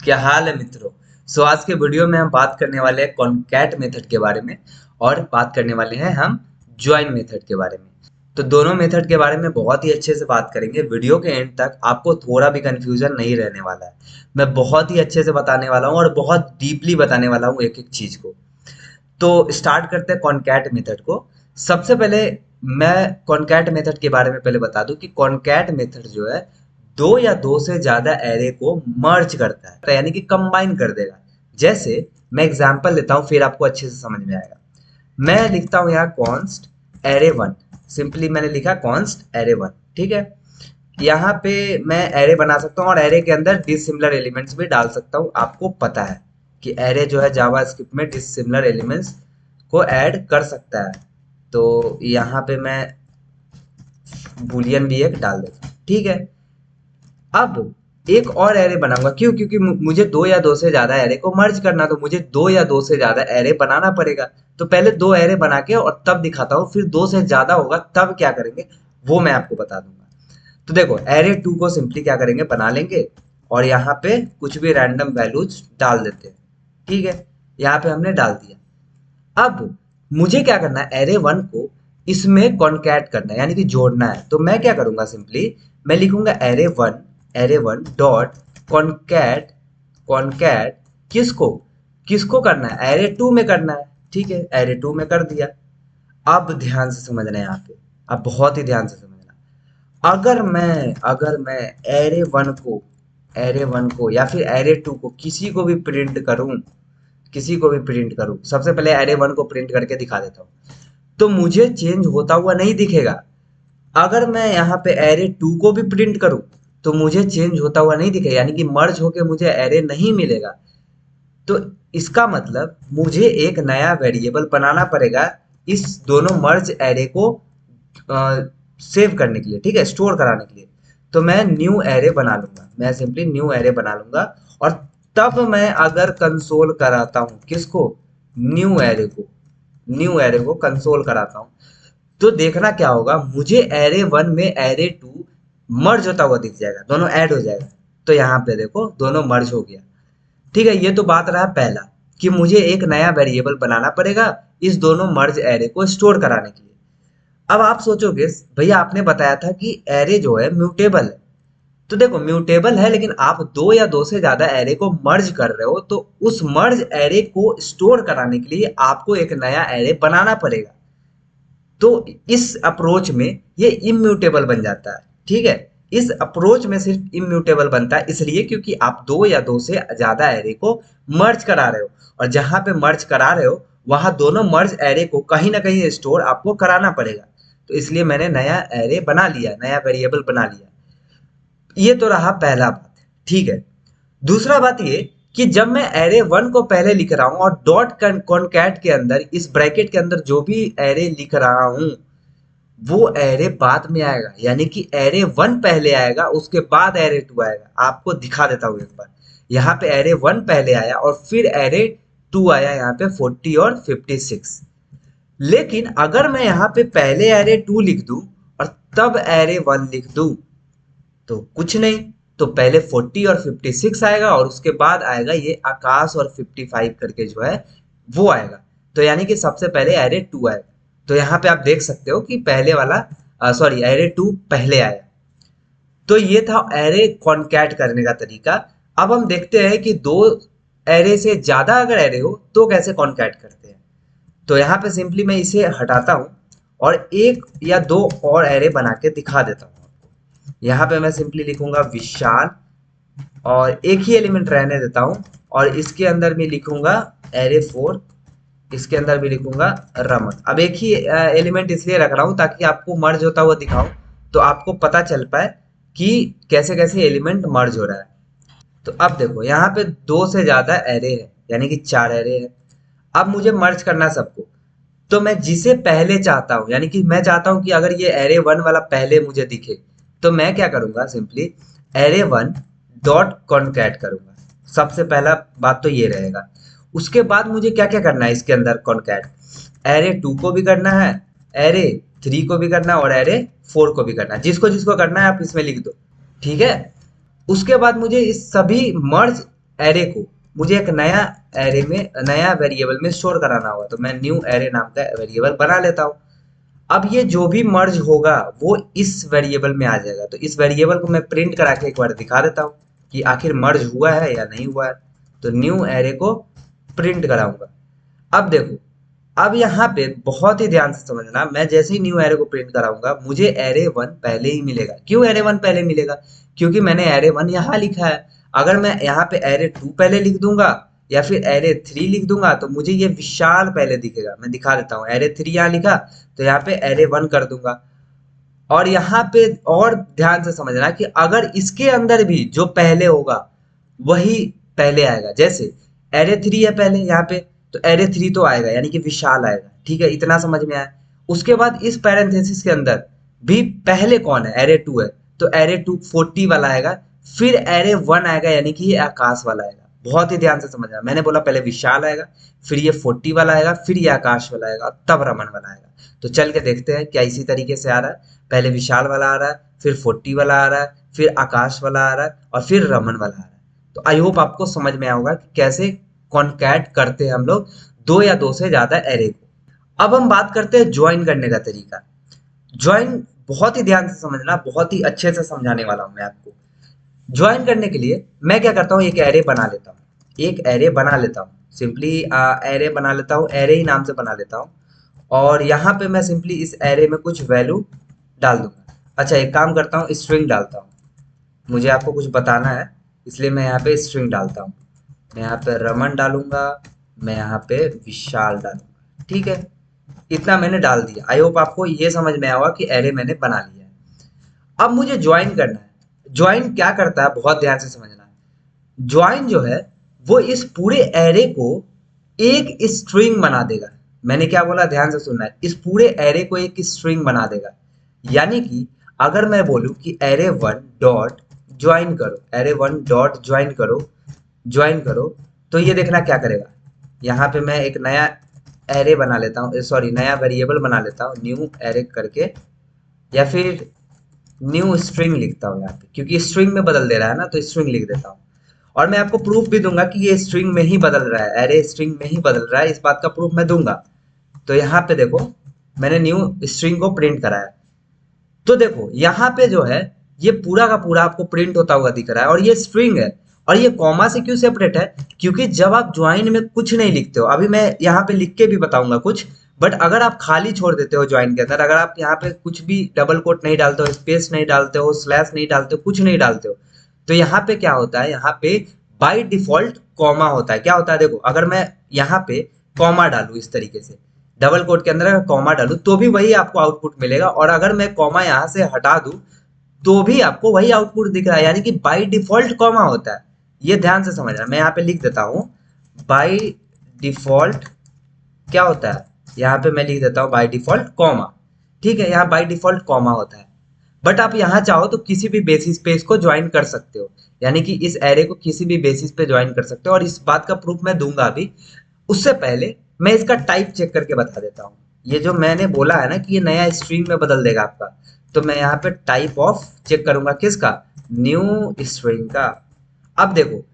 क्या हाल है मित्रों। आज के वीडियो में हम बात करने वाले हैं कॉनकैट मेथड के बारे में और बात करने वाले हैं हम ज्वाइन मेथड के बारे में। तो दोनों मेथड के बारे में बहुत ही अच्छे से बात करेंगे। वीडियो के एंड तक आपको थोड़ा भी कंफ्यूजन नहीं रहने वाला है। मैं बहुत ही अच्छे से बताने वाला हूँ और बहुत डीपली बताने वाला हूँ एक एक चीज को। तो स्टार्ट करते हैं कॉनकैट मेथड को। सबसे पहले मैं कॉनकैट मेथड के बारे में पहले बता दूं कि कॉनकैट मेथड जो है दो या दो से ज्यादा एरे को मर्ज करता है, तो यानी कि कंबाइन कर देगा। जैसे मैं एग्जांपल लेता हूं, फिर आपको अच्छे से समझ में आएगा। मैं लिखता हूं यहाँ कॉन्स्ट एरे वन। सिंपली मैंने लिखा कॉन्स्ट एरे वन। ठीक है, यहाँ पे मैं एरे बना सकता हूँ और एरे के अंदर डिसिमिलर एलिमेंट्स भी डाल सकता हूँ। आपको पता है कि एरे जो है जावास्क्रिप्ट में डिसिमिलर एलिमेंट्स को ऐड कर सकता है। तो यहाँ पे मैं बूलियन भी एक डाल देता हूँ। ठीक है, अब एक और एरे बनाऊंगा। क्यों? क्योंकि मुझे दो या दो से ज्यादा एरे को मर्ज करना, तो मुझे दो या दो से ज्यादा एरे बनाना पड़ेगा। तो पहले दो एरे बना के और तब दिखाता हूँ, फिर दो से ज्यादा होगा तब क्या करेंगे वो मैं आपको बता दूंगा। तो देखो, एरे टू को सिंपली क्या करेंगे, बना लेंगे और यहाँ पे कुछ भी रैंडम वैल्यूज डाल देते हैं। ठीक है, यहाँ पे हमने डाल दिया। अब मुझे क्या करना है, एरे वन को इसमें कॉन्कैट करना है, यानी कि जोड़ना है। तो मैं क्या करूंगा, सिंपली मैं लिखूंगा array one dot concat. Concat किसको किसको करना है, एरे टू में करना है। ठीक है, एरे टू में कर दिया। अब ध्यान से समझना है यहाँ पे, अब बहुत ही ध्यान से समझना। अगर मैं एरे वन को या फिर एरे टू को किसी को भी प्रिंट करूं, सबसे पहले एरे वन को प्रिंट करके दिखा देता हूं, तो मुझे चेंज होता हुआ नहीं दिखेगा। अगर मैं यहाँ पे एरे टू को भी प्रिंट करूं तो मुझे चेंज होता हुआ नहीं दिखेगा, यानी कि मर्ज होके मुझे एरे नहीं मिलेगा। तो इसका मतलब मुझे एक नया वेरिएबल बनाना पड़ेगा इस दोनों मर्ज एरे को सेव करने के लिए, ठीक है, स्टोर कराने के लिए। तो मैं न्यू एरे बना लूंगा, मैं सिंपली न्यू एरे बना लूंगा। और तब मैं अगर कंसोल कराता हूँ किसको, न्यू एरे को कंसोल कराता हूँ, तो देखना क्या होगा, मुझे एरे वन में एरे टू मर्ज होता हुआ दिख जाएगा, दोनों ऐड हो जाएगा। तो यहाँ पे देखो दोनों मर्ज हो गया। ठीक है, ये तो बात रहा पहला कि मुझे एक नया वेरिएबल बनाना पड़ेगा इस दोनों मर्ज एरे को स्टोर कराने के लिए। अब आप सोचोगे भैया आपने बताया था कि एरे जो है म्यूटेबल है। तो देखो, म्यूटेबल है, लेकिन आप दो या दो से ज्यादा एरे को मर्ज कर रहे हो, तो उस मर्ज एरे को स्टोर कराने के लिए आपको एक नया एरे बनाना पड़ेगा। तो इस अप्रोच में ये इम्यूटेबल बन जाता है। ठीक है, इस अप्रोच में सिर्फ इम्यूटेबल बनता है इसलिए क्योंकि आप दो या दो से ज्यादा एरे को मर्ज करा रहे हो, और जहां पे मर्ज करा रहे हो वहां दोनों मर्ज एरे को कहीं ना कहीं स्टोर आपको कराना पड़ेगा। तो इसलिए मैंने नया एरे बना लिया, नया वेरिएबल बना लिया। ये तो रहा पहला बात। ठीक है, दूसरा बात ये कि जब मैं एरे वन को पहले लिख रहा हूं और डॉट कॉनकैट के अंदर इस ब्रैकेट के अंदर जो भी एरे लिख रहा हूं वो एरे बाद में आएगा, यानी कि एरे वन पहले आएगा उसके बाद एरे टू आएगा। आपको दिखा देता हूँ एक बार। यहाँ पे एरे वन पहले आया और फिर एरे टू आया, यहाँ पे 40 और 56। लेकिन अगर मैं यहाँ पे पहले एरे टू लिख दूं और तब एरे वन लिख दूं तो कुछ नहीं, तो पहले 40 और 56 आएगा और उसके बाद आएगा ये आकाश और 55 करके जो है वो आएगा। तो यानी कि सबसे पहले एरे टू आएगा। तो यहाँ पे आप देख सकते हो कि पहले वाला सॉरी एरे टू पहले आया। तो ये था एरे कॉनकैट करने का तरीका। अब हम देखते हैं कि दो एरे से ज्यादा अगर एरे हो तो कैसे कॉनकैट करते हैं। तो यहाँ पे सिंपली मैं इसे हटाता हूँ और एक या दो और एरे बना के दिखा देता हूँ आपको। यहाँ पे मैं सिंपली लिखूंगा विशाल और एक ही एलिमेंट रहने देता हूँ, और इसके अंदर भी लिखूंगा एरे फोर, इसके अंदर भी लिखूंगा रमन। अब एक ही एलिमेंट इसलिए रख रहा हूँ ताकि आपको मर्ज होता हुआ दिखाऊं, तो आपको पता चल पाए कि कैसे कैसे एलिमेंट मर्ज हो रहा है। तो अब देखो यहाँ पे दो से ज्यादा एरे है, यानी कि चार एरे है। अब मुझे मर्ज करना है सबको, तो मैं जिसे पहले चाहता हूँ, यानी कि मैं चाहता हूँ कि अगर ये एरे वन वाला पहले मुझे दिखे, तो मैं क्या करूंगा, simply array one dot concat करूंगा। सबसे पहला बात तो ये रहेगा। उसके बाद मुझे क्या क्या करना है इसके अंदर कॉनकैट, एरे टू को भी करना है, एरे थ्री को भी करना है और एरे फोर को भी करना है। जिसको जिसको करना है आप इसमें लिख दो। ठीक है, उसके बाद मुझे इस सभी मर्ज एरे को मुझे एक नया एरे में, नया वेरिएबल में स्टोर कराना होगा, तो मैं न्यू एरे नाम का वेरिएबल बना लेता हूँ। अब ये जो भी मर्ज होगा वो इस वेरिएबल में आ जाएगा, तो इस वेरिएबल को मैं प्रिंट करा के एक बार दिखा देता हूँ कि आखिर मर्ज हुआ है या नहीं हुआ है। तो न्यू एरे को प्रिंट कराऊंगा। अब देखो, अब यहाँ पे बहुत ही ध्यान से समझना, मैं जैसे ही न्यू एरे को प्रिंट कराऊंगा मुझे एरे वन पहले ही मिलेगा। क्यों एरे वन पहले मिलेगा? क्योंकि मैंने एरे वन यहाँ लिखा है। अगर मैं यहाँ पे एरे टू पहले लिख दूंगा या फिर एरे थ्री लिख दूंगा तो मुझे ये विशाल पहले दिखेगा। मैं दिखा देता हूँ, एरे थ्री यहाँ लिखा तो यहाँ पे एरे वन कर दूंगा। और यहाँ पे और ध्यान से समझना कि अगर इसके अंदर भी जो पहले होगा वही पहले आएगा। जैसे एरे थ्री है पहले यहाँ पे, तो एरे थ्री तो आएगा यानी कि विशाल आएगा। ठीक है, इतना समझ में आया। उसके बाद इस पैरेंथेसिस के अंदर भी पहले कौन है? एरे टू है, तो एरे टू 40 वाला आएगा। फिर एरे वन आएगा यानी कि ये आकाश वाला आएगा। बहुत ही ध्यान से समझना, मैंने बोला पहले विशाल आएगा, फिर ये 40 वाला आएगा, फिर ये आकाश वाला आएगा, तब रमन वाला आएगा। तो चल के देखते हैं क्या इसी तरीके से आ रहा है। पहले विशाल वाला आ रहा है, फिर 40 वाला आ रहा है, फिर आकाश वाला आ रहा है और फिर रमन वाला आ रहा है। तो आई होप आपको समझ में आया होगा कि कैसे कॉन्कैट करते हैं हम लोग दो या दो से ज्यादा एरे को। अब हम बात करते हैं ज्वाइन करने का तरीका। ज्वाइन बहुत ही ध्यान से समझना, बहुत ही अच्छे से समझाने वाला हूं मैं आपको। ज्वाइन करने के लिए मैं क्या करता हूँ, एक एरे बना लेता हूँ। एक एरे बना लेता हूँ, सिंपली एरे बना लेता हूँ, एरे ही नाम से बना लेता हूँ। और यहाँ पे मैं सिंपली इस एरे में कुछ वैल्यू डाल दूंगा। अच्छा, एक काम करता हूँ, स्ट्रिंग डालता हूँ। मुझे आपको कुछ बताना है इसलिए मैं यहाँ पे स्ट्रिंग डालता हूँ। मैं यहाँ पे रमन डालूंगा, मैं यहाँ पे विशाल डालूंगा। ठीक है, इतना मैंने डाल दिया। आई होप आपको ये समझ में आया होगा कि एरे मैंने बना लिया है। अब मुझे ज्वाइन करना है। ज्वाइन क्या करता है, बहुत ध्यान से समझना है। ज्वाइन जो है वो इस पूरे एरे को एक स्ट्रिंग बना देगा। मैंने क्या बोला, ध्यान से सुनना है। इस पूरे एरे को एक स्ट्रिंग बना देगा। यानी कि अगर मैं बोलूं कि एरे वन डॉट ज्वाइन करो, एरे वन डॉट ज्वाइन करो, तो ये देखना क्या करेगा। यहाँ पे मैं एक नया एरे बना लेता हूँ, सॉरी नया वेरिएबल बना लेता हूँ, न्यू एरे करके, या फिर न्यू स्ट्रिंग लिखता हूँ यहाँ पे, क्योंकि स्ट्रिंग में बदल दे रहा है ना, तो स्ट्रिंग लिख देता हूँ। और मैं आपको प्रूफ भी दूंगा कि ये स्ट्रिंग में ही बदल रहा है, एरे स्ट्रिंग में ही बदल रहा है, इस बात का प्रूफ मैं दूंगा। तो यहाँ पे देखो, मैंने न्यू स्ट्रिंग को प्रिंट कराया। तो देखो यहाँ पे जो है ये पूरा का पूरा आपको प्रिंट होता हुआ दिख रहा है, और ये स्ट्रिंग है। और ये कॉमा से क्यों सेपरेट है? क्योंकि जब आप ज्वाइन में कुछ नहीं लिखते हो, अभी मैं यहाँ पे लिख के भी बताऊंगा कुछ, बट अगर आप खाली छोड़ देते हो ज्वाइन के अंदर, अगर आप यहाँ पे कुछ भी डबल कोट नहीं डालते हो, स्पेस नहीं डालते हो, स्लैश नहीं डालते हो, कुछ नहीं डालते हो, तो यहाँ पे क्या होता है, यहाँ पे बाय डिफॉल्ट कॉमा होता है। क्या होता है देखो, अगर मैं यहाँ पे कॉमा डालू इस तरीके से, डबल कोट के अंदर अगर कॉमा डालू तो भी वही आपको आउटपुट मिलेगा, और अगर मैं कॉमा यहाँ से हटा दूं तो भी आपको वही आउटपुट दिख रहा है, यानी कि बाय डिफॉल्ट कॉमा होता है। ये ध्यान से समझना, मैं यहाँ पे लिख देता हूँ बाय डिफॉल्ट क्या होता है, यहाँ पे मैं लिख देता हूँ बाय डिफॉल्ट कॉमा। ठीक है, यहाँ बाय डिफॉल्ट कॉमा होता है। बट आप यहाँ चाहो तो किसी भी बेसिस पे इसको ज्वाइन कर सकते हो, यानी कि इस एरे को किसी भी बेसिस पे ज्वाइन कर सकते हो, और इस बात का प्रूफ मैं दूंगा अभी। उससे पहले मैं इसका टाइप चेक करके बता देता हूँ। ये जो मैंने बोला है ना कि ये नया स्ट्रिंग में बदल देगा आपका, तो मैं यहाँ पे टाइप ऑफ चेक करूंगा, किसका? न्यू स्ट्रिंग का। अब देखो,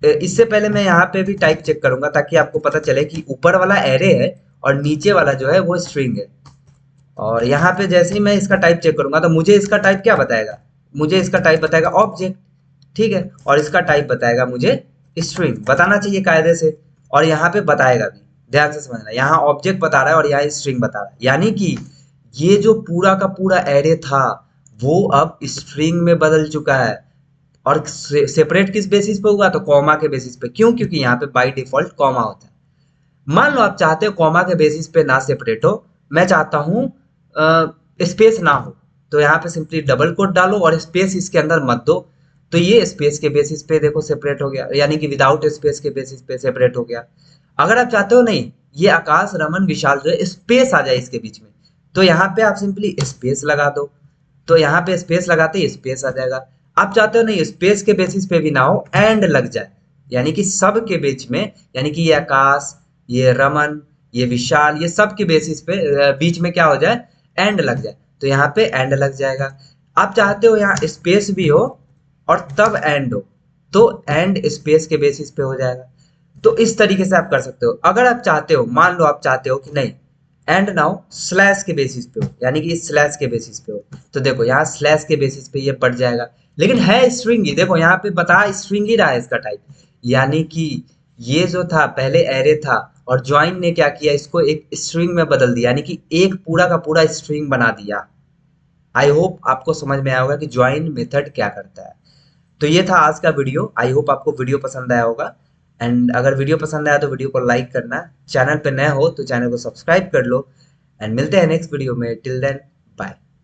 इससे पहले मैं यहाँ पे भी टाइप चेक करूंगा ताकि आपको पता चले कि ऊपर वाला एरे है और नीचे वाला जो है वो स्ट्रिंग है। और यहाँ पे जैसे ही मैं इसका टाइप चेक करूंगा तो मुझे इसका टाइप क्या बताएगा, मुझे इसका टाइप बताएगा ऑब्जेक्ट। ठीक है, और इसका टाइप बताएगा मुझे स्ट्रिंग, बताना चाहिए कायदे से, और यहाँ पे बताएगा भी। ध्यान से समझना, यहाँ ऑब्जेक्ट बता रहा है और यहाँ स्ट्रिंग बता रहा है, यानी कि ये जो पूरा का पूरा एरे था वो अब स्ट्रिंग में बदल चुका है। और सेपरेट किस बेसिस पे होगा, तो कॉमा के बेसिस पे। क्यों? क्योंकि यहाँ पे बाय डिफॉल्ट कॉमा होता है। मान लो आप चाहते हो कॉमा के बेसिस पे ना सेपरेट हो, मैं चाहता हूँ स्पेस ना हो, तो यहाँ पे सिंपली डबल कोट डालो और स्पेस इसके अंदर मत दो, तो ये स्पेस के बेसिस पे देखो सेपरेट हो गया, यानी कि विदाउट स्पेस के बेसिस पे सेपरेट हो गया। अगर आप चाहते हो नहीं ये आकाश रमन विशाल जो है स्पेस आ जाए इसके बीच में, तो यहाँ पे आप सिंपली स्पेस लगा दो, तो यहाँ पे स्पेस लगाते ही स्पेस आ जाएगा। आप चाहते हो नहीं स्पेस के बेसिस पे भी ना हो, एंड लग जाए, यानी कि सब के बीच में, यानी कि ये आकाश, ये रमन, ये विशाल, ये सब के बेसिस पे बीच में क्या हो जाए, एंड लग जाए, तो यहाँ पे एंड लग जाएगा। आप चाहते हो यहाँ स्पेस भी हो और तब एंड हो, तो एंड स्पेस के बेसिस पे हो जाएगा। तो इस तरीके से आप कर सकते हो। अगर आप चाहते हो, मान लो आप चाहते हो कि नहीं एंड नाउ स्लैश के बेसिस पे हो, यानी कि स्लैश के बेसिस पे हो, तो देखो यहाँ स्लैश के बेसिस पे ये पड़ जाएगा, लेकिन है स्ट्रिंग ही। देखो यहाँ पे बता स्ट्रिंग ही रहा है इसका टाइप, यानी कि ये जो था पहले एरे था और ज्वाइन ने क्या किया, इसको एक स्ट्रिंग में बदल दिया, यानी कि एक पूरा का पूरा स्ट्रिंग बना दिया। आई होप आपको समझ में आया होगा कि ज्वाइन मेथड क्या करता है। तो ये था आज का वीडियो। आई होप आपको वीडियो पसंद आया होगा। एंड अगर वीडियो पसंद आया तो वीडियो को लाइक करना, चैनल पे नए हो तो चैनल को सब्सक्राइब कर लो। एंड मिलते हैं नेक्स्ट वीडियो में। Till then